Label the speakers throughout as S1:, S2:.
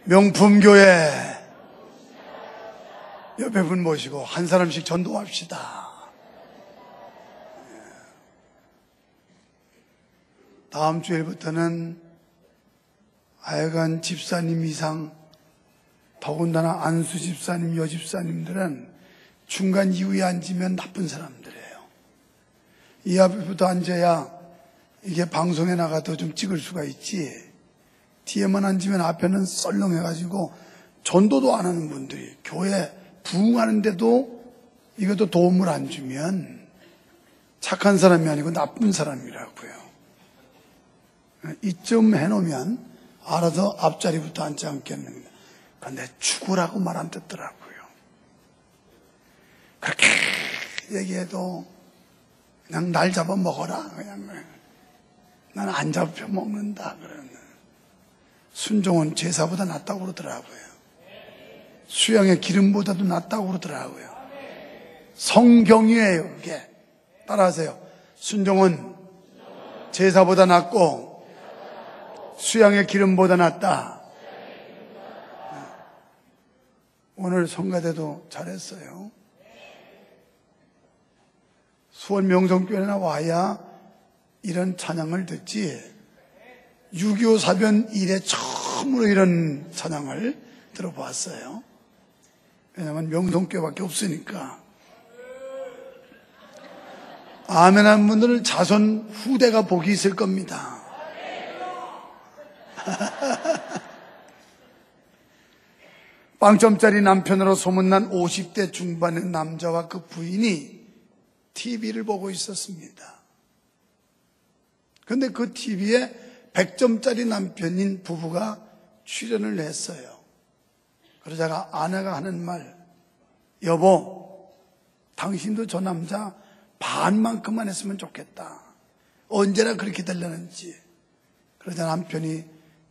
S1: 명품교회 옆에 분 모시고 한 사람씩 전도합시다. 다음 주일부터는 하여간 집사님 이상, 더군다나 안수 집사님, 여 집사님들은 중간 이후에 앉으면 나쁜 사람들이에요. 이 앞에부터 앉아야 이게 방송에 나가도 좀 찍을 수가 있지, 뒤에만 앉으면 앞에는 썰렁해가지고 전도도 안 하는 분들이 교회 부흥하는데도 이것도 도움을 안 주면 착한 사람이 아니고 나쁜 사람이라고요. 이쯤 해놓으면 알아서 앞자리부터 앉지 않겠는가. 그런데 죽으라고 말 안 듣더라고요. 그렇게 얘기해도 그냥 날 잡아 먹어라. 그냥 난 안 잡혀 먹는다. 그러는 순종은 제사보다 낫다고 그러더라고요. 수양의 기름보다도 낫다고 그러더라고요. 성경이에요. 그게 따라하세요. 순종은 제사보다 낫고 수양의 기름보다 낫다. 오늘 성가대도 잘했어요. 수원 명성교회나 와야 이런 찬양을 듣지, 6.25 사변 이래 처음으로 이런 찬양을 들어봤어요. 왜냐하면 명성교회밖에 없으니까. 아멘한 분들은 자손 후대가 복이 있을 겁니다. 빵점짜리 남편으로 소문난 50대 중반의 남자와 그 부인이 TV를 보고 있었습니다. 그런데 그 TV에 100점짜리 남편인 부부가 출연을 했어요. 그러다가 아내가 하는 말, 여보, 당신도 저 남자 반만큼만 했으면 좋겠다. 언제나 그렇게 되려는지. 그러자 남편이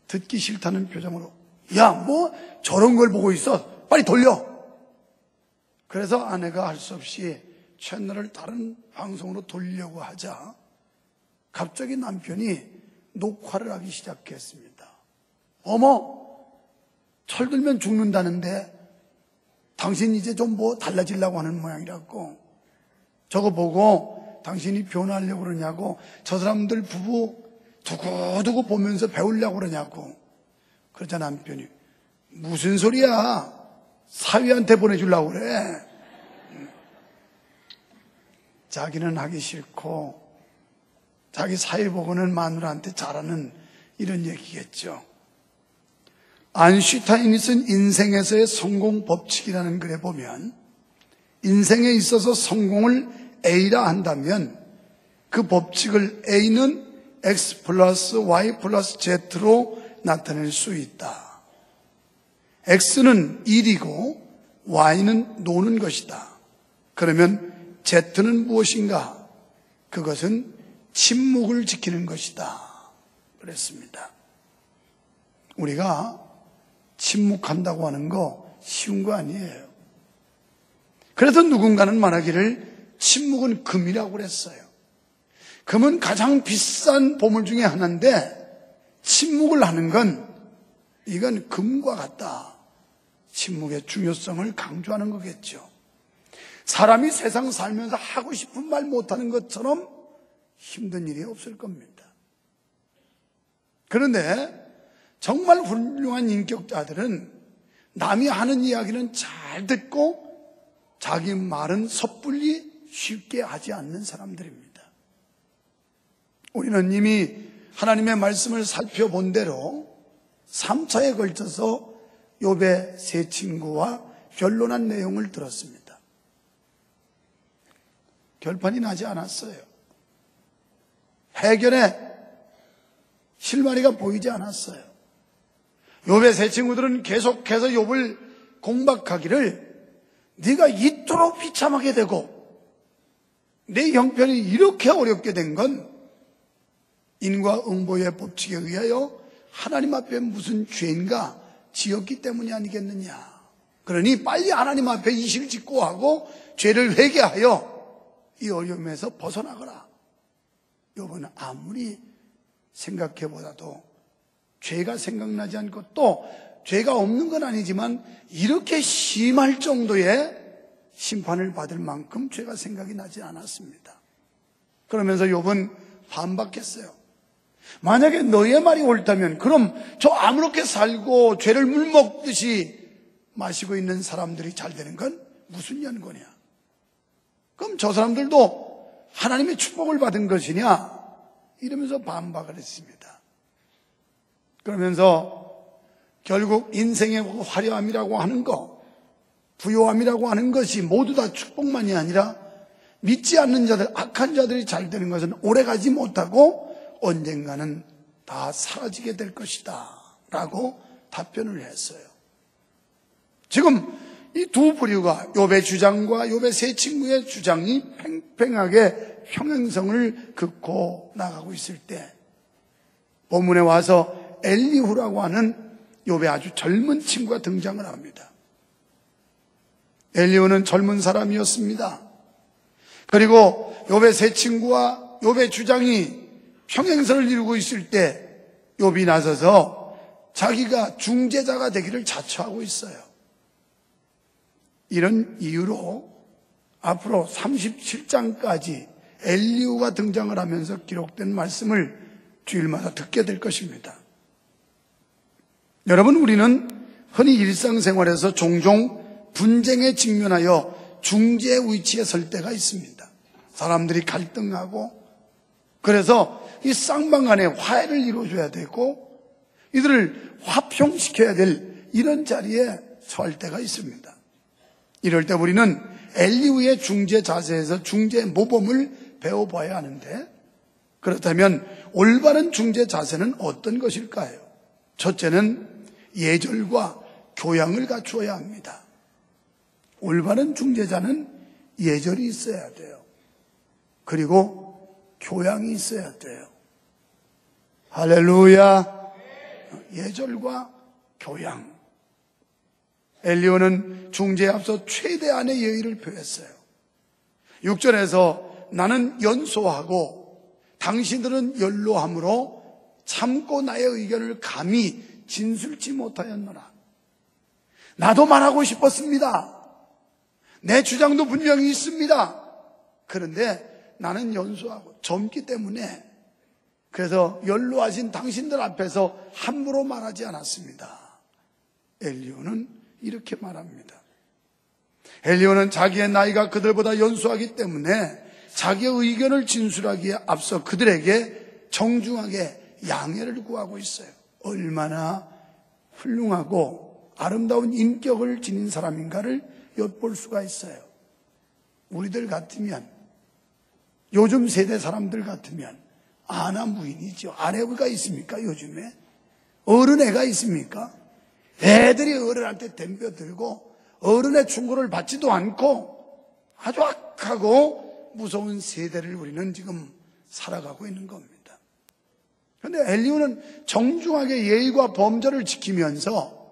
S1: 듣기 싫다는 표정으로, 야, 뭐 저런 걸 보고 있어. 빨리 돌려. 그래서 아내가 할 수 없이 채널을 다른 방송으로 돌리려고 하자 갑자기 남편이 녹화를 하기 시작했습니다. 어머, 철들면 죽는다는데 당신 이제 좀 뭐 달라지려고 하는 모양이라고. 저거 보고 당신이 변하려고 그러냐고. 저 사람들 부부 두고두고 보면서 배우려고 그러냐고. 그러자 남편이, 무슨 소리야, 사위한테 보내주려고 그래. 자기는 하기 싫고 자기 사위 보고는 마누라한테 잘하는 이런 얘기겠죠. 아인슈타인이 쓴 인생에서의 성공 법칙이라는 글에 보면, 인생에 있어서 성공을 A라 한다면 그 법칙을 A는 X 플러스 Y 플러스 Z로 나타낼 수 있다. X는 일이고 Y는 노는 것이다. 그러면 Z는 무엇인가? 그것은 침묵을 지키는 것이다. 그랬습니다. 우리가 침묵한다고 하는 거 쉬운 거 아니에요. 그래서 누군가는 말하기를 침묵은 금이라고 그랬어요. 금은 가장 비싼 보물 중에 하나인데 침묵을 하는 건 이건 금과 같다. 침묵의 중요성을 강조하는 거겠죠. 사람이 세상 살면서 하고 싶은 말 못하는 것처럼 힘든 일이 없을 겁니다. 그런데 정말 훌륭한 인격자들은 남이 하는 이야기는 잘 듣고 자기 말은 섣불리 쉽게 하지 않는 사람들입니다. 우리는 이미 하나님의 말씀을 살펴본 대로 3차에 걸쳐서 욥의 세 친구와 변론한 내용을 들었습니다. 결판이 나지 않았어요. 해결의 실마리가 보이지 않았어요. 욥의 세 친구들은 계속해서 욥을 공박하기를, 네가 이토록 비참하게 되고 내 형편이 이렇게 어렵게 된 건 인과응보의 법칙에 의하여 하나님 앞에 무슨 죄인가 지었기 때문이 아니겠느냐. 그러니 빨리 하나님 앞에 이식을 짓고 하고 죄를 회개하여 이 어려움에서 벗어나거라. 욥은 아무리 생각해보다도 죄가 생각나지 않고 또 죄가 없는 건 아니지만 이렇게 심할 정도의 심판을 받을 만큼 죄가 생각이 나지 않았습니다. 그러면서 욥은 반박했어요. 만약에 너의 말이 옳다면 그럼 저 아무렇게 살고 죄를 물 먹듯이 마시고 있는 사람들이 잘 되는 건 무슨 연고냐? 그럼 저 사람들도 하나님의 축복을 받은 것이냐? 이러면서 반박을 했습니다. 그러면서 결국 인생의 화려함이라고 하는 것, 부요함이라고 하는 것이 모두 다 축복만이 아니라 믿지 않는 자들, 악한 자들이 잘 되는 것은 오래가지 못하고 언젠가는 다 사라지게 될 것이다 라고 답변을 했어요. 지금 이 두 부류가 욥의 주장과 욥의 세 친구의 주장이 팽팽하게 평행성을 긋고 나가고 있을 때 본문에 와서 엘리후라고 하는 욥의 아주 젊은 친구가 등장을 합니다. 엘리후는 젊은 사람이었습니다. 그리고 욥의 세 친구와 욥의 주장이 평행선을 이루고 있을 때 욥이 나서서 자기가 중재자가 되기를 자처하고 있어요. 이런 이유로 앞으로 37장까지 엘리후가 등장을 하면서 기록된 말씀을 주일마다 듣게 될 것입니다. 여러분, 우리는 흔히 일상생활에서 종종 분쟁에 직면하여 중재 위치에 설 때가 있습니다. 사람들이 갈등하고 그래서 이 쌍방 간에 화해를 이루어줘야 되고 이들을 화평시켜야 될 이런 자리에 설 때가 있습니다. 이럴 때 우리는 엘리후의 중재 자세에서 중재 모범을 배워봐야 하는데 그렇다면 올바른 중재 자세는 어떤 것일까요? 첫째는 예절과 교양을 갖추어야 합니다. 올바른 중재자는 예절이 있어야 돼요. 그리고 교양이 있어야 돼요. 할렐루야. 예절과 교양. 엘리후는 중재에 앞서 최대한의 예의를 표했어요. 6절에서 나는 연소하고 당신들은 연로함으로 참고 나의 의견을 감히 진술치 못하였노라. 나도 말하고 싶었습니다. 내 주장도 분명히 있습니다. 그런데 나는 연소하고 젊기 때문에 그래서 연로하신 당신들 앞에서 함부로 말하지 않았습니다. 엘리후는 이렇게 말합니다. 엘리후는 자기의 나이가 그들보다 연소하기 때문에 자기의 의견을 진술하기에 앞서 그들에게 정중하게 양해를 구하고 있어요. 얼마나 훌륭하고 아름다운 인격을 지닌 사람인가를 엿볼 수가 있어요. 우리들 같으면, 요즘 세대 사람들 같으면 아나 무인이죠. 아내가 있습니까 요즘에? 어른애가 있습니까? 애들이 어른한테 덤벼들고 어른의 충고를 받지도 않고 아주 악하고 무서운 세대를 우리는 지금 살아가고 있는 겁니다. 그런데 엘리후는 정중하게 예의와 범절을 지키면서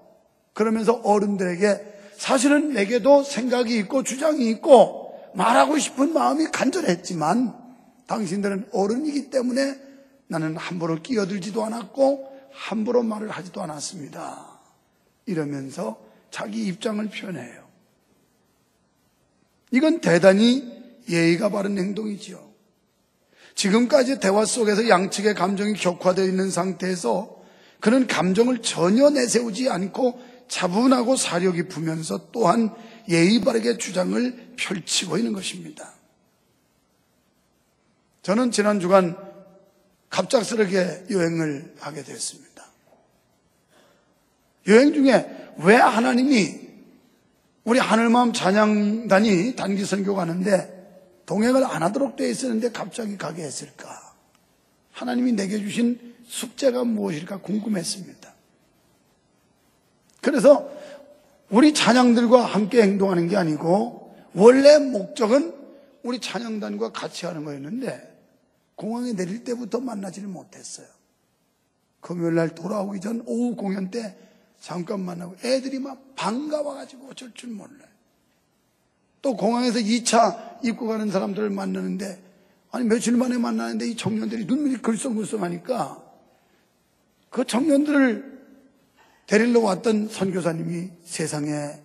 S1: 그러면서 어른들에게 사실은 내게도 생각이 있고 주장이 있고 말하고 싶은 마음이 간절했지만 당신들은 어른이기 때문에 나는 함부로 끼어들지도 않았고 함부로 말을 하지도 않았습니다. 이러면서 자기 입장을 표현해요. 이건 대단히 예의가 바른 행동이지요. 지금까지 대화 속에서 양측의 감정이 격화되어 있는 상태에서 그는 감정을 전혀 내세우지 않고 차분하고 사려 깊으면서 또한 예의 바르게 주장을 펼치고 있는 것입니다. 저는 지난 주간 갑작스럽게 여행을 하게 됐습니다. 여행 중에 왜 하나님이 우리 하늘마음 찬양단이 단기 선교 가는데 동행을 안 하도록 되어 있었는데 갑자기 가게 했을까? 하나님이 내게 주신 숙제가 무엇일까 궁금했습니다. 그래서 우리 찬양들과 함께 행동하는 게 아니고 원래 목적은 우리 찬양단과 같이 하는 거였는데 공항에 내릴 때부터 만나지를 못했어요. 금요일날 돌아오기 전 오후 공연 때 잠깐 만나고 애들이 막 반가워가지고 어쩔 줄 몰라요. 또 공항에서 2차 입고 가는 사람들을 만나는데 아니 며칠 만에 만나는데 이 청년들이 눈물이 글썽글썽하니까 그 청년들을 데리러 왔던 선교사님이 세상에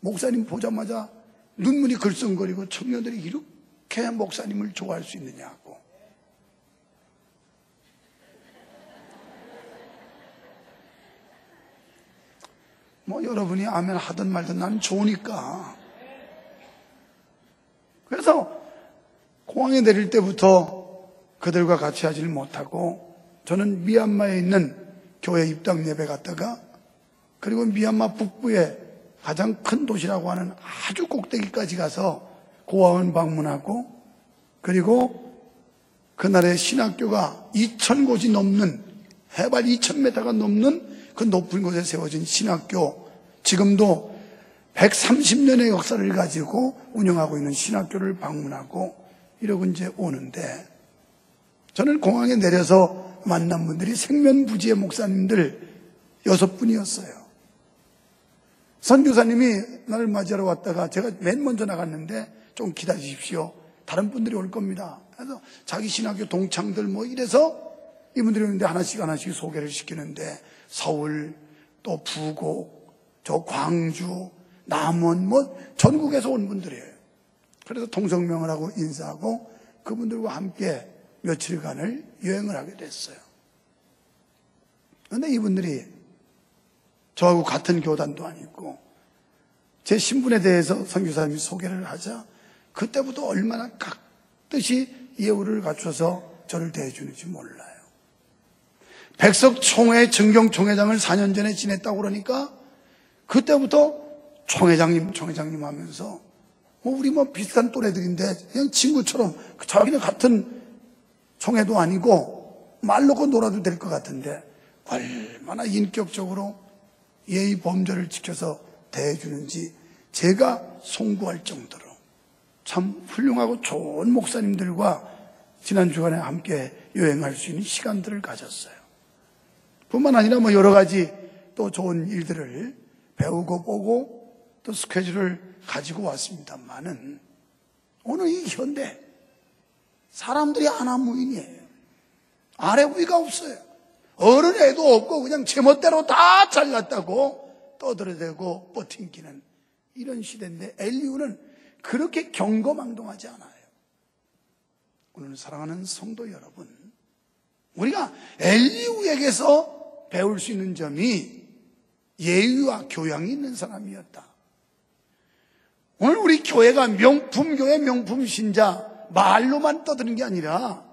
S1: 목사님 보자마자 눈물이 글썽거리고 청년들이 이렇게 목사님을 좋아할 수 있느냐고. 뭐 여러분이 아멘 하든 말든 나는 좋으니까. 그래서 공항에 내릴 때부터 그들과 같이 하지를 못하고 저는 미얀마에 있는 교회 입당 예배 갔다가 그리고 미얀마 북부의 가장 큰 도시라고 하는 아주 꼭대기까지 가서 고아원 방문하고 그리고 그날의 신학교가 2,000곳이 넘는 해발 2,000m가 넘는 그 높은 곳에 세워진 신학교, 지금도 130년의 역사를 가지고 운영하고 있는 신학교를 방문하고 이러고 이제 오는데 저는 공항에 내려서 만난 분들이 생면부지의 목사님들 6분이었어요. 선교사님이 나를 맞이하러 왔다가 제가 맨 먼저 나갔는데 좀 기다리십시오. 다른 분들이 올 겁니다. 그래서 자기 신학교 동창들 뭐 이래서 이분들이 오는데 하나씩 소개를 시키는데 서울, 또 부곡, 저 광주, 남원 뭐 전국에서 온 분들이에요. 그래서 통성명을 하고 인사하고 그분들과 함께 며칠간을 여행을 하게 됐어요. 그런데 이분들이 저하고 같은 교단도 아니고 제 신분에 대해서 선교사님이 소개를 하자 그때부터 얼마나 깍듯이 예우를 갖춰서 저를 대해주는지 몰라요. 백석총회 정경총회장을 4년 전에 지냈다고 그러니까 그때부터 총회장님 하면서 뭐 우리 뭐 비슷한 또래들인데 그냥 친구처럼 자기는 같은 총회도 아니고 말 놓고 놀아도 될 것 같은데 얼마나 인격적으로 예의 범절을 지켜서 대해주는지 제가 송구할 정도로 참 훌륭하고 좋은 목사님들과 지난 주간에 함께 여행할 수 있는 시간들을 가졌어요. 뿐만 아니라 뭐 여러 가지 또 좋은 일들을 배우고 보고 또 스케줄을 가지고 왔습니다만은 오늘 이 현대 사람들이 하나무인이에요. 아래 위가 없어요. 어른 애도 없고 그냥 제멋대로 다 잘났다고 떠들어대고 뻗팅기는 이런 시대인데 엘리후는 그렇게 경거망동하지 않아요. 오늘 사랑하는 성도 여러분, 우리가 엘리후에게서 배울 수 있는 점이 예의와 교양이 있는 사람이었다. 오늘 우리 교회가 명품교회 명품신자 말로만 떠드는 게 아니라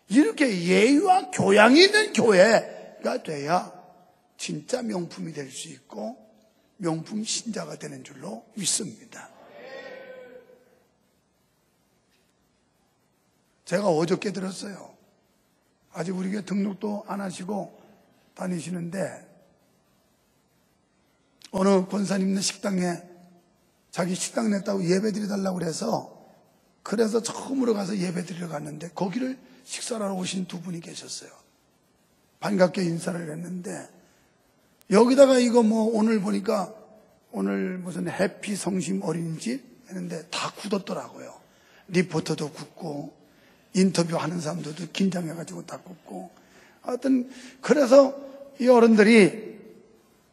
S1: 이렇게 예의와 교양이 있는 교회가 돼야 진짜 명품이 될 수 있고 명품 신자가 되는 줄로 믿습니다. 제가 어저께 들었어요. 아직 우리 교회 등록도 안 하시고 다니시는데 어느 권사님네 식당에 자기 식당 냈다고 예배 드려달라고 그래서 처음으로 가서 예배 드리러 갔는데 거기를 식사를 하러 오신 두 분이 계셨어요. 반갑게 인사를 했는데 여기다가 이거 뭐 오늘 보니까 오늘 무슨 해피 성심 어린이집 했는데 다 굳었더라고요. 리포터도 굳고 인터뷰하는 사람들도 긴장해가지고 다 굳고 하여튼 그래서 이 어른들이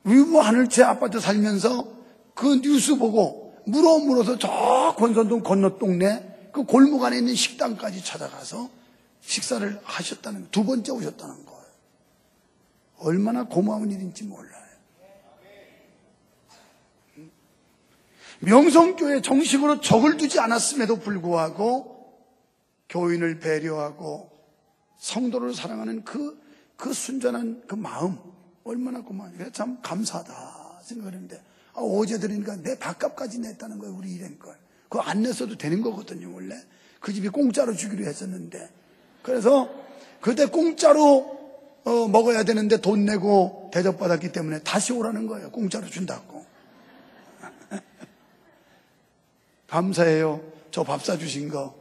S1: 위부 하늘채 아파트 살면서 그 뉴스 보고 물어서 저 권선동 건너 동네 그 골목 안에 있는 식당까지 찾아가서 식사를 하셨다는, 두 번째 오셨다는 거예요. 얼마나 고마운 일인지 몰라요. 명성교회 정식으로 적을 두지 않았음에도 불구하고 교인을 배려하고 성도를 사랑하는 그 순전한 그 마음 얼마나 고마워요. 참 감사하다 생각하는데 어제 들으니까 내 밥값까지 냈다는 거예요. 우리 일행 걸. 그거 안 냈어도 되는 거거든요. 원래 그 집이 공짜로 주기로 했었는데 그래서 그때 공짜로 먹어야 되는데 돈 내고 대접받았기 때문에 다시 오라는 거예요. 공짜로 준다고. 감사해요. 저 밥 사주신 거.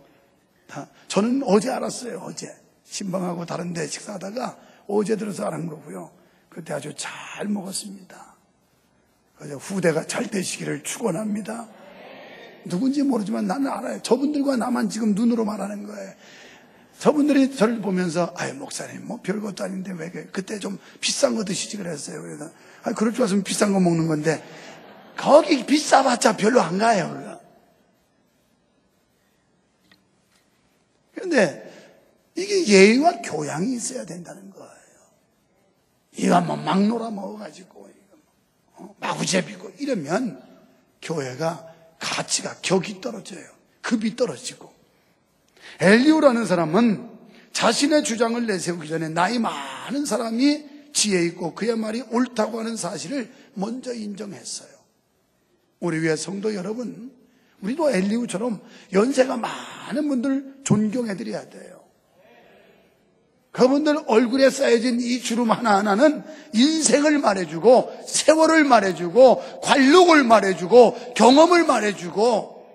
S1: 저는 어제 알았어요. 어제 신방하고 다른 데 식사하다가 어제 들어서 아는 거고요. 그때 아주 잘 먹었습니다. 그래서 후대가 잘 되시기를 축원합니다. 누군지 모르지만 나는 알아요. 저분들과 나만 지금 눈으로 말하는 거예요. 저분들이 저를 보면서 목사님 뭐 별것도 아닌데 왜 그때 좀 비싼 거 드시지 그랬어요. 그래서 그럴 줄 알았으면 비싼 거 먹는 건데 거기 비싸봤자 별로 안 가요. 그런데 이게 예의와 교양이 있어야 된다는 거예요. 이거 막 놀아 먹어가지고 마구잡이고 이러면 교회가 가치가 격이 떨어져요. 급이 떨어지고. 엘리후라는 사람은 자신의 주장을 내세우기 전에 나이 많은 사람이 지혜 있고 그의 말이 옳다고 하는 사실을 먼저 인정했어요. 우리 위에 성도 여러분, 우리도 엘리후처럼 연세가 많은 분들 존경해드려야 돼요. 그분들 얼굴에 쌓여진 이 주름 하나하나는 인생을 말해주고 세월을 말해주고 관록을 말해주고 경험을 말해주고,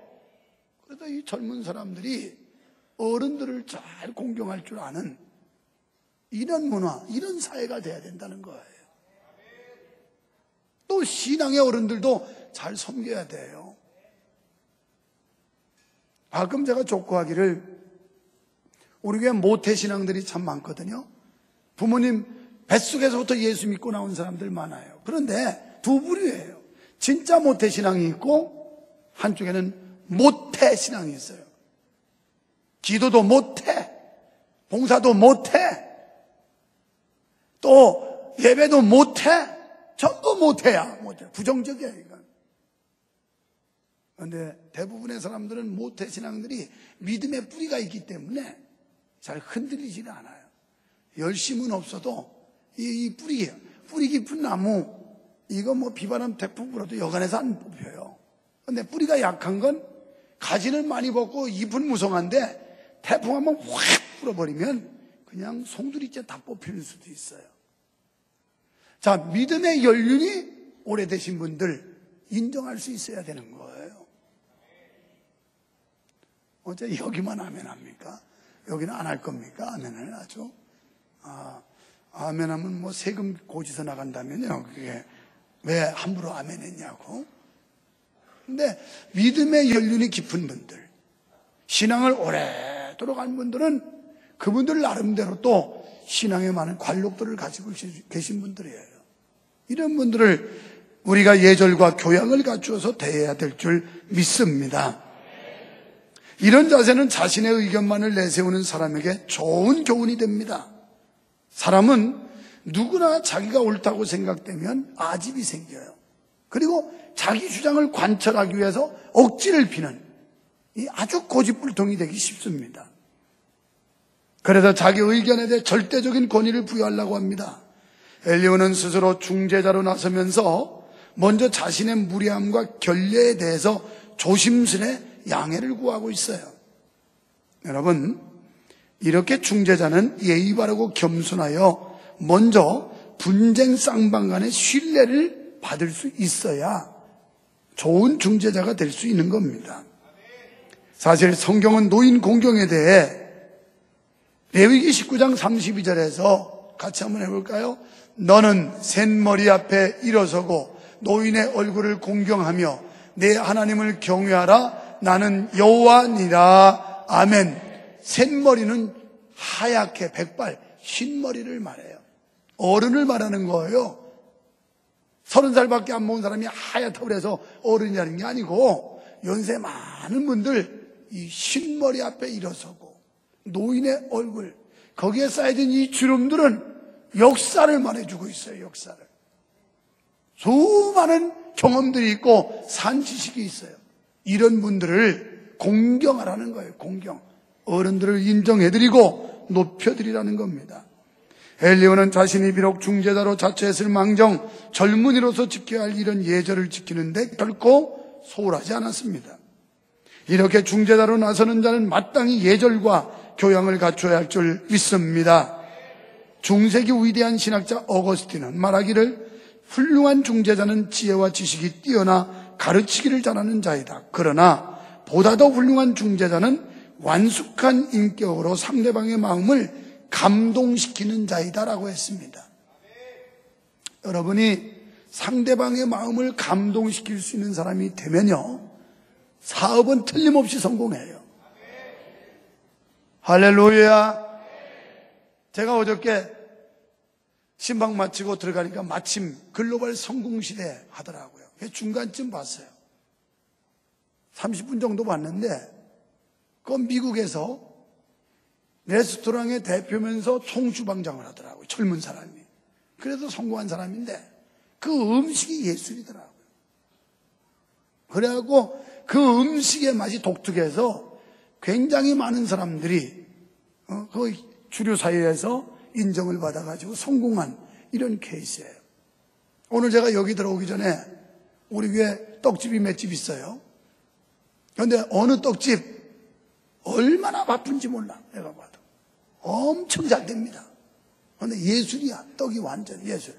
S1: 그래서 이 젊은 사람들이 어른들을 잘 공경할 줄 아는 이런 문화, 이런 사회가 돼야 된다는 거예요. 또 신앙의 어른들도 잘 섬겨야 돼요. 가끔 제가 족구하기를 우리 교회 모태신앙들이 참 많거든요. 부모님 뱃속에서부터 예수 믿고 나온 사람들 많아요. 그런데 두 부류예요. 진짜 모태신앙이 있고 한쪽에는 모태신앙이 있어요. 기도도 못해, 봉사도 못해, 또 예배도 못해, 전부 못해야 못해. 부정적이야 이건. 그런데 대부분의 사람들은 모태신앙들이 믿음의 뿌리가 있기 때문에 잘 흔들리지가 않아요. 열심은 없어도 이 뿌리 깊은 나무, 이거 뭐 비바람 태풍 불어도 여간해서 안 뽑혀요. 그런데 뿌리가 약한 건 가지는 많이 벗고 잎은 무성한데 태풍 한번 확 불어버리면 그냥 송두리째 다 뽑힐 수도 있어요. 자, 믿음의 연륜이 오래되신 분들 인정할 수 있어야 되는 거예요. 어째 여기만 아멘 합니까? 여기는 안 할 겁니까? 아멘을 하죠. 아멘하면 뭐 세금 고지서 나간다면요. 그게 왜 함부로 아멘했냐고. 근데 믿음의 연륜이 깊은 분들, 신앙을 오래도록 한 분들은 그분들 나름대로 또 신앙에 많은 관록들을 가지고 계신 분들이에요. 이런 분들을 우리가 예절과 교양을 갖추어서 대해야 될 줄 믿습니다. 이런 자세는 자신의 의견만을 내세우는 사람에게 좋은 교훈이 됩니다. 사람은 누구나 자기가 옳다고 생각되면 아집이 생겨요. 그리고 자기 주장을 관철하기 위해서 억지를 피는 이 아주 고집불통이 되기 쉽습니다. 그래서 자기 의견에 대해 절대적인 권위를 부여하려고 합니다. 엘리후는 스스로 중재자로 나서면서 먼저 자신의 무례함과 결례에 대해서 조심스레 양해를 구하고 있어요. 여러분, 이렇게 중재자는 예의 바르고 겸손하여 먼저 분쟁 쌍방 간의 신뢰를 받을 수 있어야 좋은 중재자가 될 수 있는 겁니다. 사실 성경은 노인 공경에 대해 레위기 19장 32절에서 같이 한번 해볼까요? 너는 샌머리 앞에 일어서고 노인의 얼굴을 공경하며 내 하나님을 경외하라. 나는 여호와니라. 아멘. 샌머리는 하얗게 백발, 흰머리를 말해요. 어른을 말하는 거예요. 30살밖에 안 먹은 사람이 하얗다고 그래서 어른이라는 게 아니고 연세 많은 분들 이 흰머리 앞에 일어서고 노인의 얼굴, 거기에 쌓여진 이 주름들은 역사를 말해주고 있어요. 역사를. 수많은 경험들이 있고 산 지식이 있어요. 이런 분들을 공경하라는 거예요. 공경. 어른들을 인정해드리고 높여드리라는 겁니다. 엘리후는 자신이 비록 중재자로 자처했을 망정 젊은이로서 지켜야 할 이런 예절을 지키는데 결코 소홀하지 않았습니다. 이렇게 중재자로 나서는 자는 마땅히 예절과 교양을 갖춰야 할 줄 믿습니다. 중세기 위대한 신학자 어거스틴은 말하기를 훌륭한 중재자는 지혜와 지식이 뛰어나 가르치기를 잘하는 자이다. 그러나 보다 더 훌륭한 중재자는 완숙한 인격으로 상대방의 마음을 감동시키는 자이다라고 했습니다. 여러분이 상대방의 마음을 감동시킬 수 있는 사람이 되면요, 사업은 틀림없이 성공해요. 할렐루야. 제가 어저께 신방 마치고 들어가니까 마침 글로벌 성공시대 하더라고요. 중간쯤 봤어요. 30분 정도 봤는데 그 미국에서 레스토랑의 대표면서 총주방장을 하더라고요. 젊은 사람이. 그래도 성공한 사람인데 그 음식이 예술이더라고요. 그래갖고 그 음식의 맛이 독특해서 굉장히 많은 사람들이 그 주류 사회에서 인정을 받아가지고 성공한 이런 케이스예요. 오늘 제가 여기 들어오기 전에 우리 교회 떡집이 몇 집 있어요. 그런데 어느 떡집 얼마나 바쁜지 몰라. 내가 봐도 엄청 잘 됩니다. 그런데 예술이야. 떡이 완전 예술.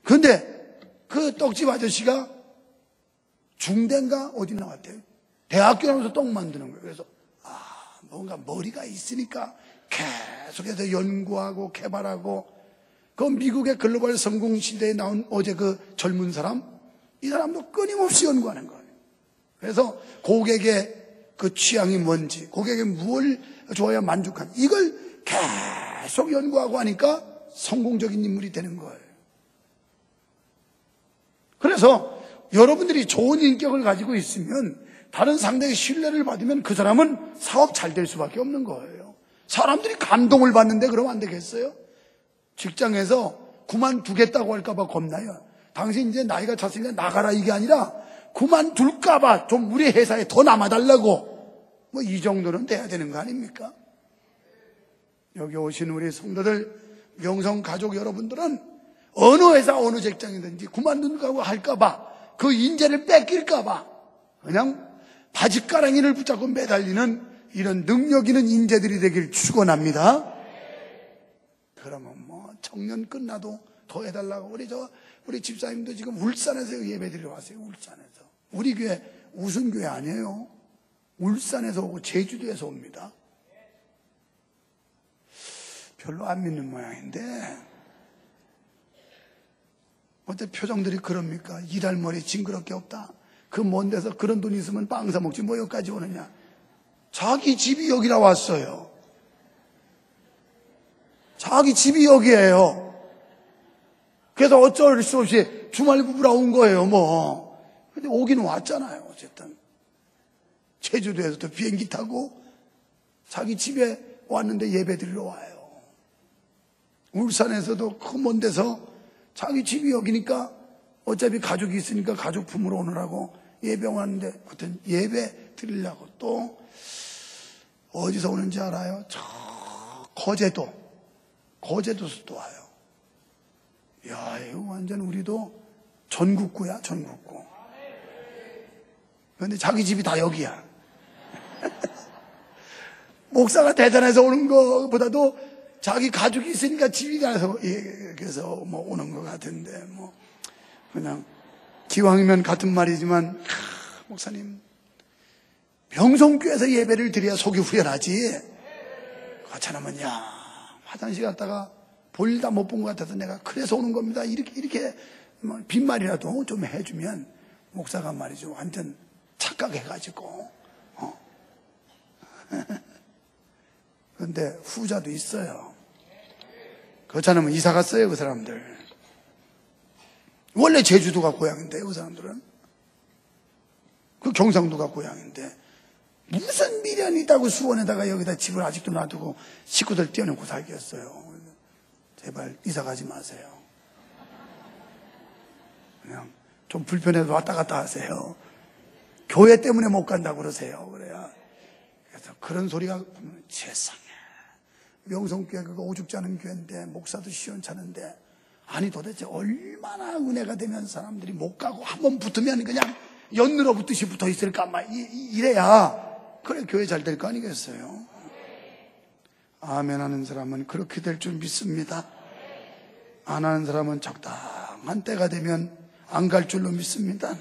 S1: 그런데 그 떡집 아저씨가 중대인가 어디 나왔대요. 대학교 나와서 떡 만드는 거예요. 그래서 뭔가 머리가 있으니까 계속해서 연구하고 개발하고, 그 미국의 글로벌 성공 시대에 나온 어제 그 젊은 사람, 이 사람도 끊임없이 연구하는 거예요. 그래서 고객의 그 취향이 뭔지, 고객이 무엇을 좋아야 만족한지, 이걸 계속 연구하고 하니까 성공적인 인물이 되는 거예요. 그래서 여러분들이 좋은 인격을 가지고 있으면, 다른 상대의 신뢰를 받으면 그 사람은 사업 잘 될 수밖에 없는 거예요. 사람들이 감동을 받는데 그러면 안 되겠어요? 직장에서 그만두겠다고 할까봐 겁나요. 당신 이제 나이가 찼으니까 나가라 이게 아니라 그만둘까봐 좀 우리 회사에 더 남아달라고, 뭐 이 정도는 돼야 되는 거 아닙니까? 여기 오신 우리 성도들, 명성 가족 여러분들은 어느 회사 어느 직장이든지 그만둔다고 할까봐, 그 인재를 뺏길까봐 그냥 바지가랑이를 붙잡고 매달리는 이런 능력 있는 인재들이 되길 축원합니다. 그러면 뭐 청년 끝나도 더 해달라고. 우리 집사님도 지금 울산에서 예배드리러 왔어요. 울산에서. 우리 교회 우승교회 아니에요. 울산에서 오고 제주도에서 옵니다. 별로 안 믿는 모양인데 어때 표정들이 그럽니까? 일할 머리 징그럽게 없다. 그 먼 데서 그런 돈 있으면 빵 사 먹지 뭐 여기까지 오느냐. 자기 집이 여기라 왔어요. 자기 집이 여기예요. 그래서 어쩔 수 없이 주말 부부라 온 거예요 뭐. 근데 오기는 왔잖아요. 어쨌든 제주도에서도 비행기 타고 자기 집에 왔는데 예배 드리러 와요. 울산에서도 그 먼 데서 자기 집이 여기니까 어차피 가족이 있으니까 가족 품으로 오느라고 예배 왔는데, 하여튼 예배 드리려고. 또 어디서 오는지 알아요? 저 거제도에서 또 와요. 야, 이거 완전 우리도 전국구야, 전국구. 그런데 자기 집이 다 여기야. 목사가 대단해서 오는 것보다도 자기 가족이 있으니까 집이 가서, 그래서 뭐 오는 것 같은데, 뭐 그냥 기왕이면 같은 말이지만, 목사님 명성교회에서 예배를 드려야 속이 후련하지. 그렇잖아면 야, 화장실 갔다가 볼일 다 못 본 것 같아서 내가 그래서 오는 겁니다. 이렇게 뭐 빈말이라도 좀 해주면 목사가 말이죠 완전 착각해가지고. 그런데 후자도 있어요. 그렇잖아면 이사 갔어요 그 사람들. 원래 제주도가 고향인데요 그 사람들은. 그 경상도가 고향인데 무슨 미련이 있다고 수원에다가 여기다 집을 아직도 놔두고 식구들 떼어놓고 살겠어요. 제발 이사 가지 마세요. 그냥 좀 불편해서 왔다 갔다 하세요. 교회 때문에 못 간다고 그러세요. 그래야. 그래서 그런 소리가 세상에 명성교회 그거 오죽지 않은 교회인데 목사도 시원찮은데, 아니 도대체 얼마나 은혜가 되면 사람들이 못 가고 한번 붙으면 그냥 연늘어 붙듯이 붙어 있을까 막 이래야 그래 교회 잘 될 거 아니겠어요? 아멘 하는 사람은 그렇게 될 줄 믿습니다. 안 하는 사람은 적당한 때가 되면 안 갈 줄로 믿습니다.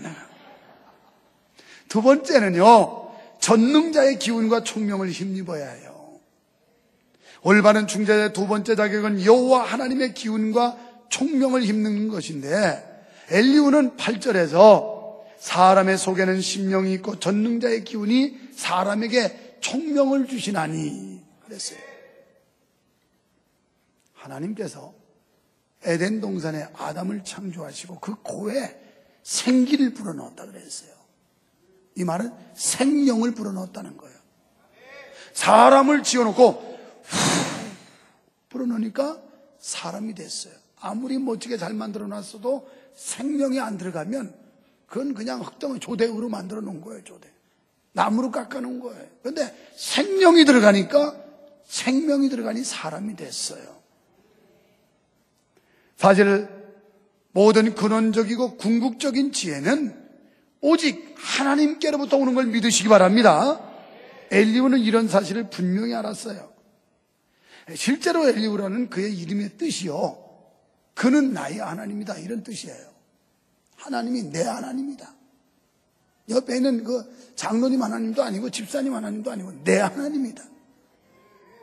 S1: 두 번째는요, 전능자의 기운과 총명을 힘입어야 해요. 올바른 중재자의 두 번째 자격은 여호와 하나님의 기운과 총명을 힘입는 것인데, 엘리후는 8절에서 사람의 속에는 심령이 있고 전능자의 기운이 사람에게 총명을 주시나니, 그랬어요. 하나님께서 에덴 동산에 아담을 창조하시고 그 코에 생기를 불어넣었다 그랬어요. 이 말은 생명을 불어넣었다는 거예요. 사람을 지어놓고 후 불어넣으니까 사람이 됐어요. 아무리 멋지게 잘 만들어놨어도 생명이 안 들어가면 그건 그냥 흙덩이 조대으로 만들어 놓은 거예요. 조대. 나무로 깎아 놓은 거예요. 그런데 생명이 들어가니 사람이 됐어요. 사실 모든 근원적이고 궁극적인 지혜는 오직 하나님께로부터 오는 걸 믿으시기 바랍니다. 엘리후는 이런 사실을 분명히 알았어요. 실제로 엘리후라는 그의 이름의 뜻이요, 그는 나의 하나님이다, 이런 뜻이에요. 하나님이 내 하나님이다. 옆에 있는 그 장로님 하나님도 아니고 집사님 하나님도 아니고 내 하나님이다.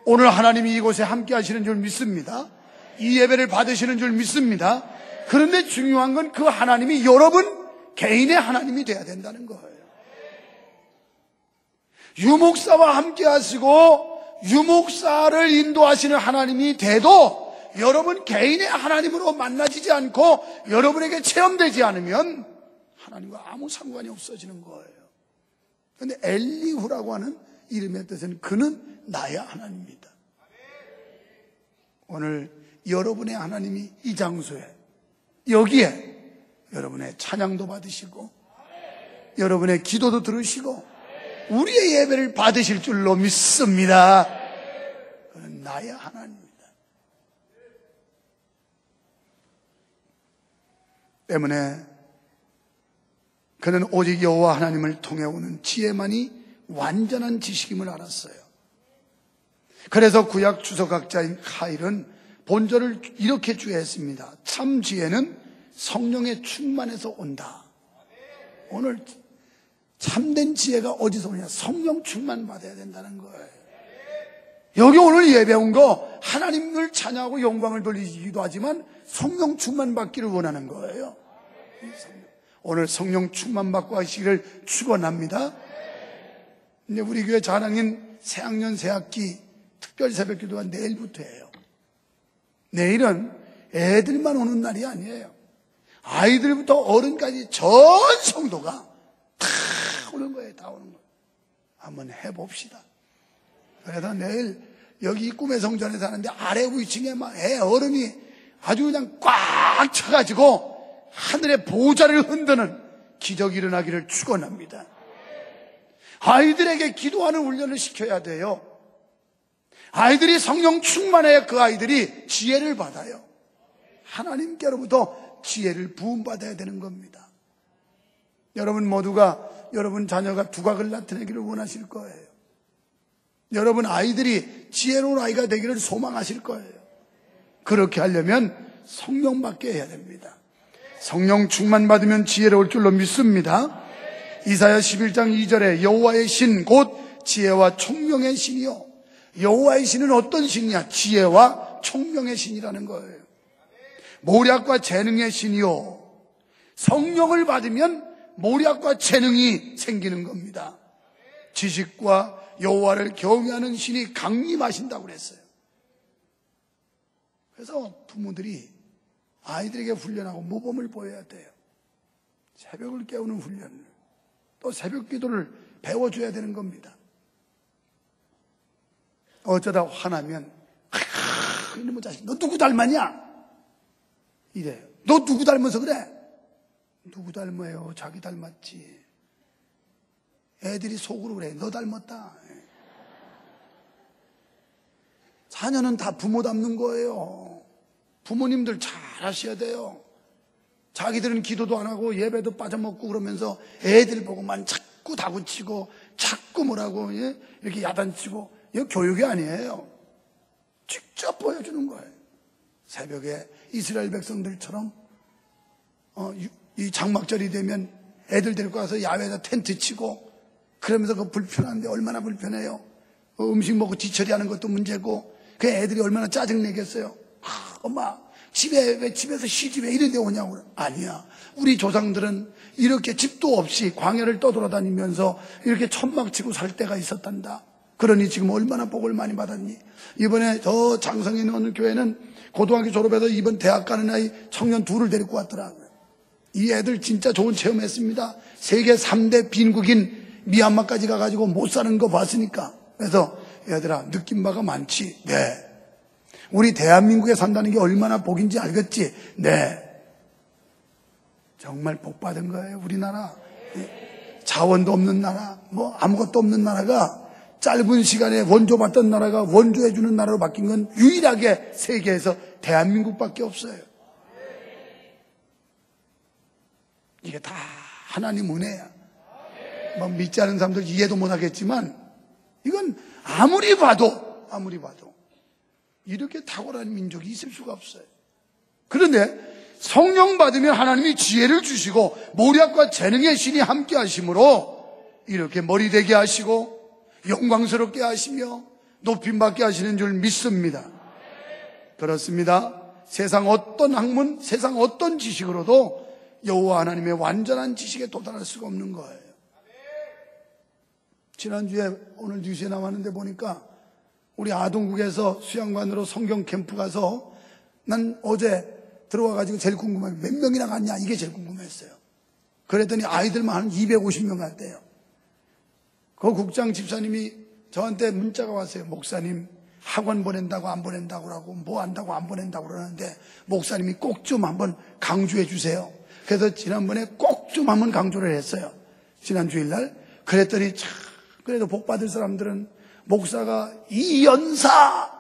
S1: 오늘 하나님이 이곳에 함께 하시는 줄 믿습니다. 이 예배를 받으시는 줄 믿습니다. 그런데 중요한 건 그 하나님이 여러분 개인의 하나님이 돼야 된다는 거예요. 유목사와 함께 하시고 유목사를 인도하시는 하나님이 돼도 여러분 개인의 하나님으로 만나지지 않고 여러분에게 체험되지 않으면 하나님과 아무 상관이 없어지는 거예요. 그런데 엘리후라고 하는 이름의 뜻은 그는 나의 하나님이다. 오늘 여러분의 하나님이 이 장소에, 여기에 여러분의 찬양도 받으시고 여러분의 기도도 들으시고 우리의 예배를 받으실 줄로 믿습니다. 그는 나의 하나님입니다. 때문에 그는 오직 여호와 하나님을 통해 오는 지혜만이 완전한 지식임을 알았어요. 그래서 구약 주석학자인 카일은 본절을 이렇게 주의했습니다. 참 지혜는 성령의 충만에서 온다. 오늘 참된 지혜가 어디서 오냐? 성령 충만 받아야 된다는 거예요. 여기 오늘 예배 온 거 하나님을 찬양하고 영광을 돌리기도 하지만 성령 충만 받기를 원하는 거예요. 오늘 성령 충만 받고 하시기를 축원합니다. 이제 우리 교회 자랑인 새학년 새학기 특별 새벽 기도가 내일부터예요. 내일은 애들만 오는 날이 아니에요. 아이들부터 어른까지 전 성도가 다 오는 거예요. 다 오는 거예요. 한번 해봅시다. 그래서 내일 여기 꿈의 성전에 사는데 아래 위층에 막 어른이 아주 그냥 꽉 차가지고 하늘의 보좌를 흔드는 기적이 일어나기를 축원합니다. 아이들에게 기도하는 훈련을 시켜야 돼요. 아이들이 성령 충만해야 그 아이들이 지혜를 받아요. 하나님께로부터 지혜를 부음받아야 되는 겁니다. 여러분 모두가 여러분 자녀가 두각을 나타내기를 원하실 거예요. 여러분 아이들이 지혜로운 아이가 되기를 소망하실 거예요. 그렇게 하려면 성령 받게 해야 됩니다. 성령 충만 받으면 지혜로울 줄로 믿습니다. 이사야 11장 2절에 여호와의 신 곧 지혜와 총명의 신이요. 여호와의 신은 어떤 신이냐? 지혜와 총명의 신이라는 거예요. 모략과 재능의 신이요. 성령을 받으면 모략과 재능이 생기는 겁니다. 지식과 여호와를 경외하는 신이 강림하신다고 그랬어요. 그래서 부모들이 아이들에게 훈련하고 모범을 보여야 돼요. 새벽을 깨우는 훈련을, 또 새벽 기도를 배워줘야 되는 겁니다. 어쩌다 화나면 이놈의 자식 너 누구 닮았냐? 이래요. 너 누구 닮아서 그래? 누구 닮아요? 자기 닮았지. 애들이 속으로 그래. 너 닮았다. 자녀는 다 부모 닮는 거예요. 부모님들 잘 하셔야 돼요. 자기들은 기도도 안 하고 예배도 빠져먹고 그러면서 애들 보고만 자꾸 다구치고 자꾸 뭐라고 이렇게 야단치고, 이거 교육이 아니에요. 직접 보여주는 거예요. 새벽에 이스라엘 백성들처럼 이 장막절이 되면 애들 데리고 가서 야외에다 텐트 치고 그러면서 그 불편한데 얼마나 불편해요. 음식 먹고 뒤처리하는 것도 문제고 그 애들이 얼마나 짜증내겠어요. 엄마 왜 집에서 시집 왜 이런 데 오냐고. 아니야, 우리 조상들은 이렇게 집도 없이 광야를 떠돌아다니면서 이렇게 천막 치고 살 때가 있었단다. 그러니 지금 얼마나 복을 많이 받았니? 이번에 저 장성에 있는 어느 교회는 고등학교 졸업해서 이번 대학 가는 아이 청년 둘을 데리고 왔더라고요. 이 애들 진짜 좋은 체험했습니다. 세계 3대 빈국인 미얀마까지 가가지고 못 사는 거 봤으니까. 그래서 얘들아, 느낀 바가 많지? 네. 우리 대한민국에 산다는 게 얼마나 복인지 알겠지? 네. 정말 복 받은 거예요, 우리나라. 자원도 없는 나라, 뭐 아무것도 없는 나라가 짧은 시간에 원조받던 나라가 원조해주는 나라로 바뀐 건 유일하게 세계에서 대한민국밖에 없어요. 이게 다 하나님 은혜야. 뭐 믿지 않는 사람들 이해도 못하겠지만 이건 아무리 봐도 이렇게 탁월한 민족이 있을 수가 없어요. 그런데 성령 받으면 하나님이 지혜를 주시고 모략과 재능의 신이 함께 하심으로 이렇게 머리 되게 하시고 영광스럽게 하시며 높임받게 하시는 줄 믿습니다. 그렇습니다. 세상 어떤 학문, 세상 어떤 지식으로도 여호와 하나님의 완전한 지식에 도달할 수가 없는 거예요. 지난주에 오늘 뉴스에 나왔는데 보니까 우리 아동국에서 수양관으로 성경 캠프 가서 난 어제 들어와가지고 제일 궁금한 몇 명이나 갔냐 이게 제일 궁금했어요. 그랬더니 아이들만 한 250명 갔대요. 그 국장 집사님이 저한테 문자가 왔어요. 목사님 학원 보낸다고 안 보낸다고 하고 뭐 한다고 안 보낸다고 그러는데 목사님이 꼭 좀 한번 강조해 주세요. 그래서 지난번에 꼭 좀 한번 강조를 했어요. 지난 주일날. 그랬더니 참 그래도 복 받을 사람들은 목사가 이 연사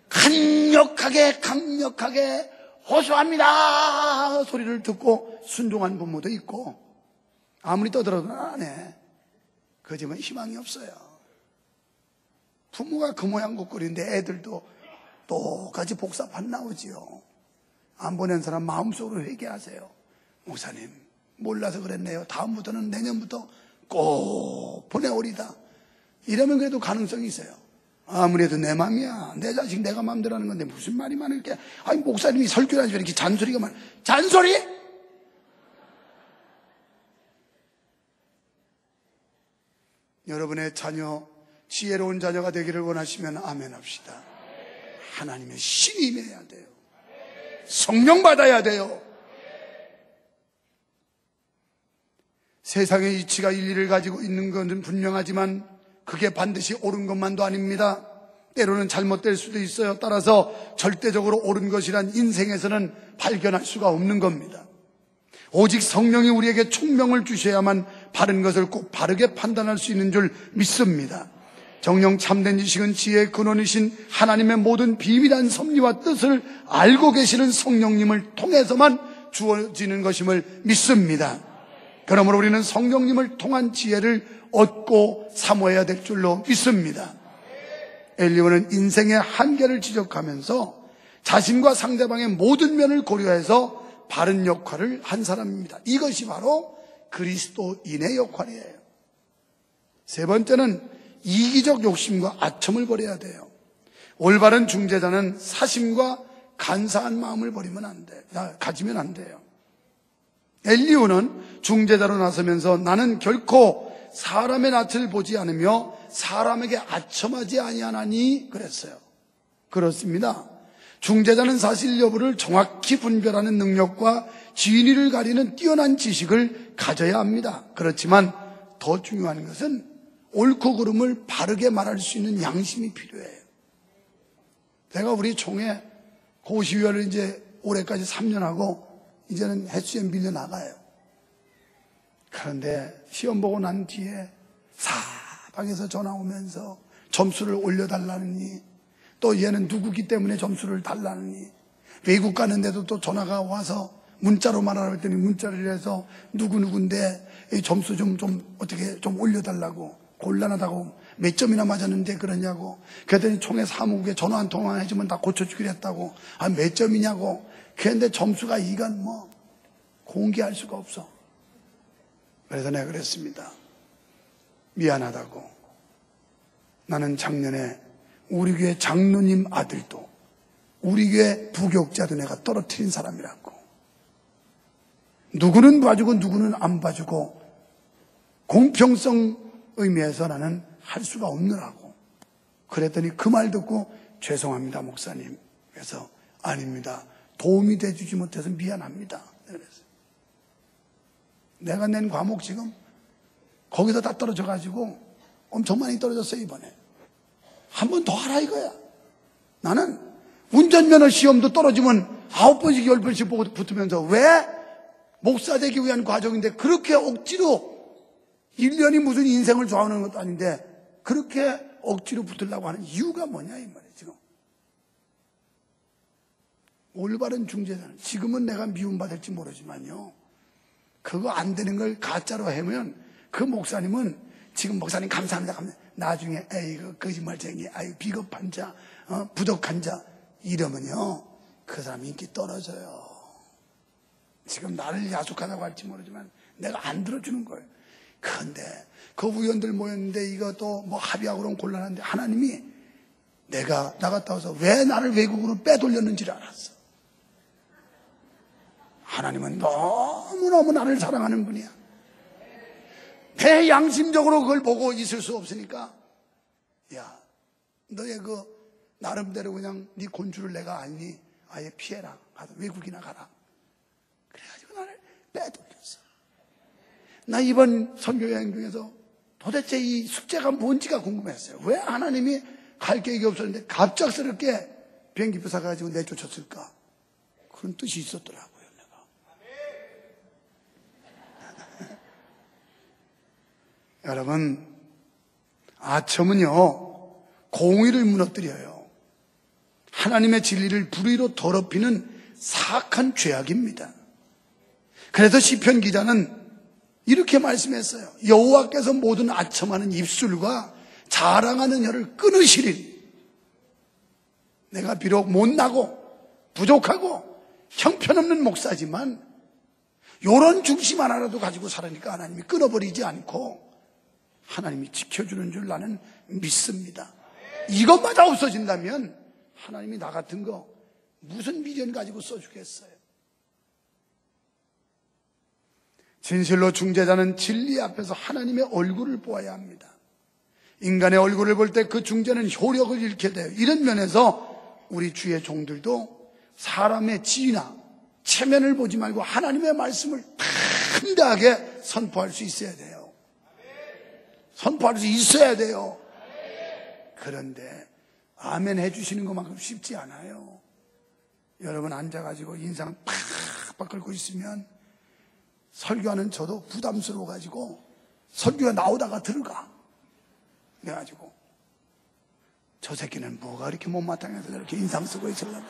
S1: 강력하게 호소합니다 소리를 듣고 순종한 부모도 있고 아무리 떠들어도 안 해. 그 집은 희망이 없어요. 부모가 그 모양 굿거리인데 애들도 똑같이 복사판 나오지요. 안 보낸 사람 마음속으로 회개하세요. 목사님 몰라서 그랬네요. 다음부터는 내년부터 꼭 보내오리다. 이러면 그래도 가능성이 있어요. 아무래도 내 맘이야. 내 자식 내가 마음대로 하는 건데 무슨 말이 많을게. 아니 목사님이 설교를 하시면 이렇게 잔소리가 많아. 잔소리? 여러분의 자녀 지혜로운 자녀가 되기를 원하시면 아멘 합시다. 하나님의 신이 임해야 돼요. 성령 받아야 돼요. 세상의 이치가 일리를 가지고 있는 것은 분명하지만 그게 반드시 옳은 것만도 아닙니다. 때로는 잘못될 수도 있어요. 따라서 절대적으로 옳은 것이란 인생에서는 발견할 수가 없는 겁니다. 오직 성령이 우리에게 총명을 주셔야만 바른 것을 꼭 바르게 판단할 수 있는 줄 믿습니다. 정령 참된 지식은 지혜의 근원이신 하나님의 모든 비밀한 섭리와 뜻을 알고 계시는 성령님을 통해서만 주어지는 것임을 믿습니다. 그러므로 우리는 성령님을 통한 지혜를 얻고 사모해야 될 줄로 믿습니다. 엘리야는 인생의 한계를 지적하면서 자신과 상대방의 모든 면을 고려해서 바른 역할을 한 사람입니다. 이것이 바로 그리스도인의 역할이에요. 세 번째는 이기적 욕심과 아첨을 버려야 돼요. 올바른 중재자는 사심과 간사한 마음을 가지면 안 돼요. 엘리야는 중재자로 나서면서 나는 결코 사람의 낯을 보지 않으며 사람에게 아첨하지 아니하나니 그랬어요. 그렇습니다. 중재자는 사실 여부를 정확히 분별하는 능력과 진위를 가리는 뛰어난 지식을 가져야 합니다. 그렇지만 더 중요한 것은 옳고 그름을 바르게 말할 수 있는 양심이 필요해요. 제가 우리 총회 고시위원을 이제 올해까지 3년 하고 이제는 햇수에 밀려 나가요. 그런데 시험 보고 난 뒤에 사방에서 전화 오면서 점수를 올려달라느니 또 얘는 누구기 때문에 점수를 달라느니 외국 가는데도 또 전화가 와서 문자로 말하라고 했더니 문자를 해서 누구누구인데 이 점수 좀 어떻게 좀 올려달라고 곤란하다고 몇 점이나 맞았는데 그러냐고 그랬더니 총회 사무국에 전화 한 통화 해주면 다 고쳐주기로 했다고 몇 점이냐고 그런데 점수가 이건 뭐 공개할 수가 없어. 그래서 내가 그랬습니다. 미안하다고. 나는 작년에 우리 교회 장로님 아들도 우리 교회 부교육자도 내가 떨어뜨린 사람이라고. 누구는 봐주고 누구는 안 봐주고 공평성 의미에서 나는 할 수가 없느라고. 그랬더니 그 말 듣고 죄송합니다 목사님. 그래서 아닙니다. 도움이 돼주지 못해서 미안합니다. 그랬어요. 내가 낸 과목 지금 거기서 다 떨어져가지고 엄청 많이 떨어졌어요 이번에. 한 번 더 하라 이거야. 나는 운전면허 시험도 떨어지면 9번씩 10번씩 보고 붙으면서 왜 목사 되기 위한 과정인데 그렇게 억지로 1년이 무슨 인생을 좌우하는 것도 아닌데 그렇게 억지로 붙으려고 하는 이유가 뭐냐 이 말이에요 지금. 올바른 중재자는 지금은 내가 미움받을지 모르지만요. 그거 안 되는 걸 가짜로 해면 그 목사님은 지금 목사님 감사합니다. 나중에 에이그 거짓말쟁이, 아이 비겁한 자, 부족한 자 이러면요 그 사람 인기 떨어져요. 지금 나를 야속하다고 할지 모르지만 내가 안 들어주는 거예요. 그런데 그 의원들 모였는데 이것도 뭐 합의하고 그러면 곤란한데 하나님이 내가 나갔다 와서 왜 나를 외국으로 빼돌렸는지를 알았어. 하나님은 너무너무 나를 사랑하는 분이야. 내 양심적으로 그걸 보고 있을 수 없으니까 야 너의 그 나름대로 그냥 네 곤주를 내가 알니 아예 피해라. 가서 외국이나 가라. 그래가지고 나를 빼돌렸어. 나 이번 선교여행 중에서 도대체 이 숙제가 뭔지가 궁금했어요. 왜 하나님이 갈 계획이 없었는데 갑작스럽게 비행기표 사가지고 내쫓았을까? 그런 뜻이 있었더라고요. 여러분, 아첨은요 공의를 무너뜨려요. 하나님의 진리를 불의로 더럽히는 사악한 죄악입니다. 그래서 시편 기자는 이렇게 말씀했어요. 여호와께서 모든 아첨하는 입술과 자랑하는 혀를 끊으시리니 내가 비록 못나고 부족하고 형편없는 목사지만 요런 중심 하나라도 가지고 살으니까 하나님이 끊어버리지 않고 하나님이 지켜주는 줄 나는 믿습니다. 이것마저 없어진다면 하나님이 나 같은 거 무슨 미련 가지고 써주겠어요. 진실로 중재자는 진리 앞에서 하나님의 얼굴을 보아야 합니다. 인간의 얼굴을 볼 때 그 중재는 효력을 잃게 돼요. 이런 면에서 우리 주의 종들도 사람의 지위나 체면을 보지 말고 하나님의 말씀을 담대하게 선포할 수 있어야 돼요. 선포할 수 있어야 돼요. 그런데 아멘 해주시는 것만큼 쉽지 않아요. 여러분 앉아가지고 인상 팍팍 긁고 있으면 설교하는 저도 부담스러워가지고 설교가 나오다가 들어가. 그래가지고 저 새끼는 뭐가 이렇게 못마땅해서 저렇게 인상 쓰고 있으려나.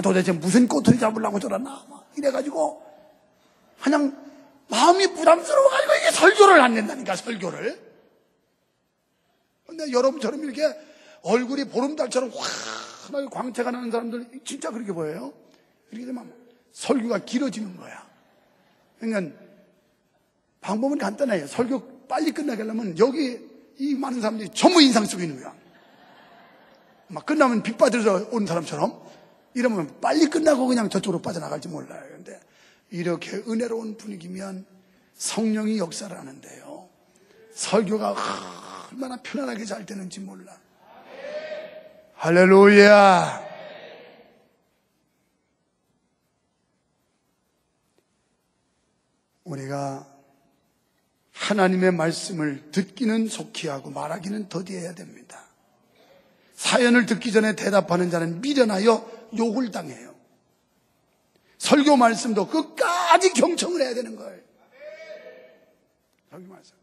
S1: 도대체 무슨 꼬투리 잡으려고 저러나. 이래가지고 그냥 마음이 부담스러워가지고 이게 설교를 안 된다니까, 설교를. 근데 여러분처럼 이렇게 얼굴이 보름달처럼 환하게 광채가 나는 사람들 진짜 그렇게 보여요. 이렇게 되면 설교가 길어지는 거야. 그러니까 방법은 간단해요. 설교 빨리 끝나게 하려면 여기 이 많은 사람들이 전부 인상 쓰고 있는 거야. 막 끝나면 빗 받으러 온 사람처럼 이러면 빨리 끝나고 그냥 저쪽으로 빠져나갈지 몰라요. 그런데 이렇게 은혜로운 분위기면 성령이 역사를 하는데요. 설교가 얼마나 편안하게 잘 되는지 몰라. 할렐루야. 우리가 하나님의 말씀을 듣기는 속히 하고 말하기는 더디해야 됩니다. 사연을 듣기 전에 대답하는 자는 미련하여 욕을 당해요. 설교 말씀도 끝까지 경청을 해야 되는 거예요. 설교 말씀.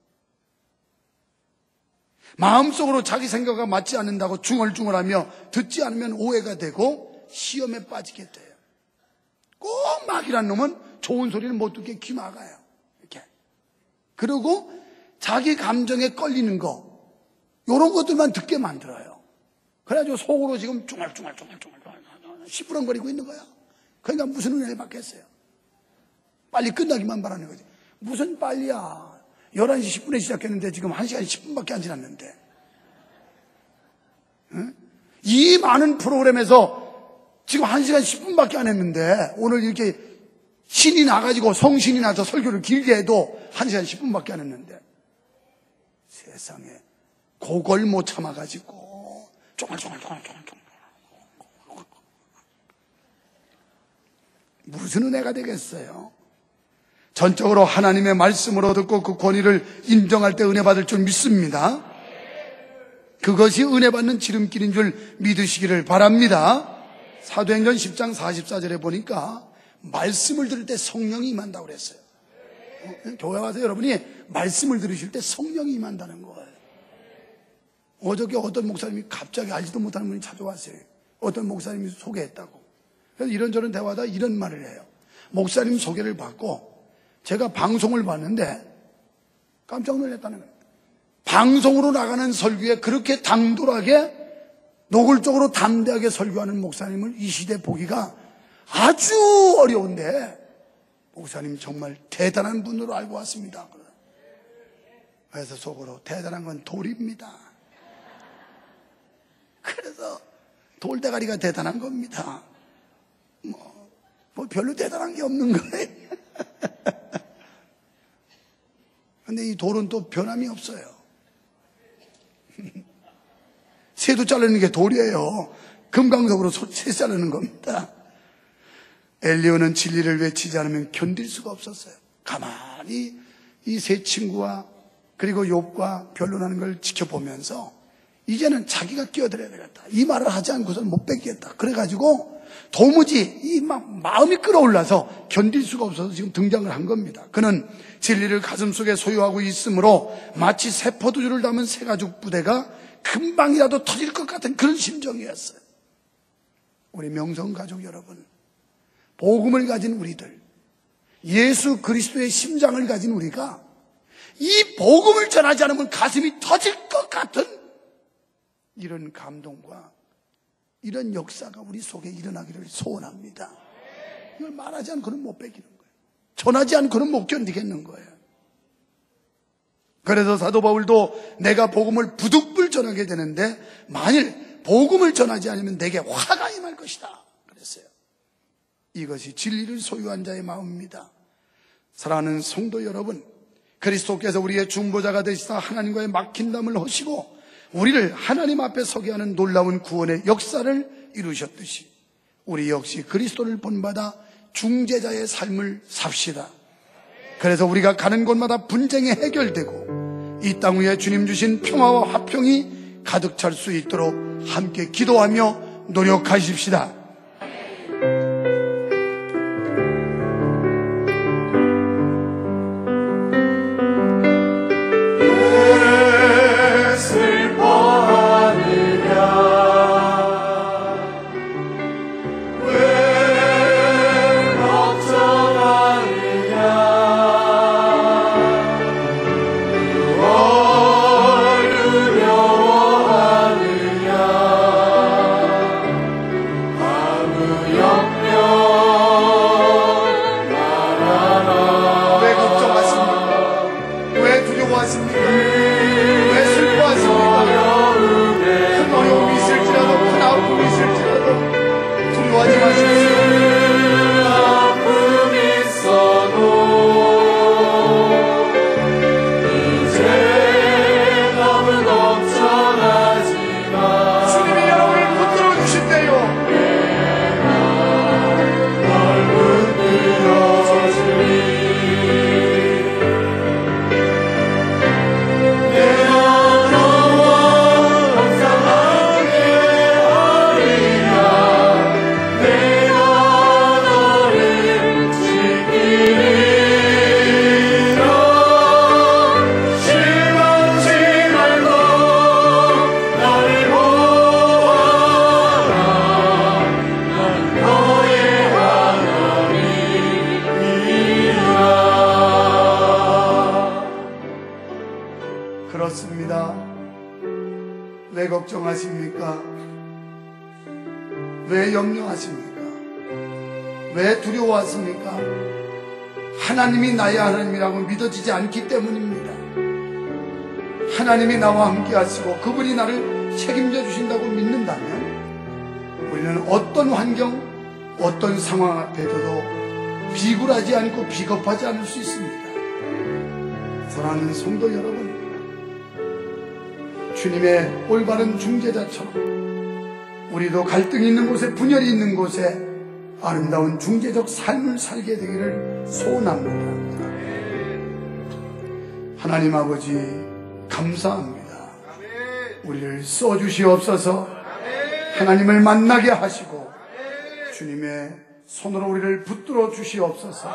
S1: 마음속으로 자기 생각과 맞지 않는다고 중얼중얼하며 듣지 않으면 오해가 되고 시험에 빠지게 돼요. 꼭 마귀란 놈은 좋은 소리를 못 듣게 귀 막아요. 이렇게. 그리고 자기 감정에 걸리는 거, 이런 것들만 듣게 만들어요. 그래가지고 속으로 지금 중얼중얼 시부렁거리고 있는 거야. 그러니까 무슨 은혜를 받겠어요? 빨리 끝나기만 바라는 거지. 무슨 빨리야. 11시 10분에 시작했는데 지금 1시간 10분밖에 안 지났는데. 응? 이 많은 프로그램에서 지금 1시간 10분밖에 안 했는데 오늘 이렇게 신이 나가지고 성신이 나서 설교를 길게 해도 1시간 10분밖에 안 했는데 세상에 그걸 못 참아가지고 쪼글쪼글쪼글 무슨 은혜가 되겠어요? 전적으로 하나님의 말씀으로 듣고 그 권위를 인정할 때 은혜 받을 줄 믿습니다. 그것이 은혜 받는 지름길인 줄 믿으시기를 바랍니다. 사도행전 10장 44절에 보니까 말씀을 들을 때 성령이 임한다고 그랬어요. 교회 와서 여러분이 말씀을 들으실 때 성령이 임한다는 거예요. 어저께 어떤 목사님이 갑자기 알지도 못하는 분이 찾아왔어요. 어떤 목사님이 소개했다고. 그래서 이런저런 대화하다 이런 말을 해요. 목사님 소개를 받고 제가 방송을 봤는데 깜짝 놀랐다는 거예요. 방송으로 나가는 설교에 그렇게 당돌하게 노골적으로 담대하게 설교하는 목사님을 이 시대에 보기가 아주 어려운데 목사님 정말 대단한 분으로 알고 왔습니다. 그래서 속으로 대단한 건 돌입니다. 그래서 돌대가리가 대단한 겁니다. 뭐 별로 대단한 게 없는 거예요. 근데 이 돌은 또 변함이 없어요. 새도 자르는 게 돌이에요. 금강석으로 새 자르는 겁니다. 엘리야는 진리를 외치지 않으면 견딜 수가 없었어요. 가만히 이 세 친구와 그리고 욥과 변론하는 걸 지켜보면서 이제는 자기가 끼어들어야 되겠다. 이 말을 하지 않고서는 못 뺏기겠다. 그래가지고 도무지 이 마음이 끌어올라서 견딜 수가 없어서 지금 등장을 한 겁니다. 그는 진리를 가슴속에 소유하고 있으므로 마치 새 포도주를 담은 새 가죽 부대가 금방이라도 터질 것 같은 그런 심정이었어요. 우리 명성가족 여러분, 복음을 가진 우리들, 예수 그리스도의 심장을 가진 우리가 이 복음을 전하지 않으면 가슴이 터질 것 같은 이런 감동과 이런 역사가 우리 속에 일어나기를 소원합니다. 이걸 말하지 않고는 못 베기는 거예요. 전하지 않고는 못 견디겠는 거예요. 그래서 사도 바울도 내가 복음을 부득불 전하게 되는데 만일 복음을 전하지 않으면 내게 화가 임할 것이다 그랬어요. 이것이 진리를 소유한 자의 마음입니다. 사랑하는 성도 여러분, 그리스도께서 우리의 중보자가 되시사 하나님과의 막힌담을 하시고 우리를 하나님 앞에 서게 하는 놀라운 구원의 역사를 이루셨듯이 우리 역시 그리스도를 본받아 중재자의 삶을 삽시다. 그래서 우리가 가는 곳마다 분쟁이 해결되고 이 땅 위에 주님 주신 평화와 화평이 가득 찰 수 있도록 함께 기도하며 노력하십시다. 그렇습니다. 왜 걱정하십니까? 왜 염려하십니까? 왜 두려워하십니까? 하나님이 나의 하나님이라고 믿어지지 않기 때문입니다. 하나님이 나와 함께 하시고 그분이 나를 책임져 주신다고 믿는다면 우리는 어떤 환경, 어떤 상황 앞에서도 비굴하지 않고 비겁하지 않을 수 있습니다. 사랑하는 성도 여러분, 주님의 올바른 중재자처럼 우리도 갈등이 있는 곳에, 분열이 있는 곳에 아름다운 중재적 삶을 살게 되기를 소원합니다. 하나님 아버지 감사합니다. 우리를 써주시옵소서. 하나님을 만나게 하시고 주님의 손으로 우리를 붙들어 주시옵소서.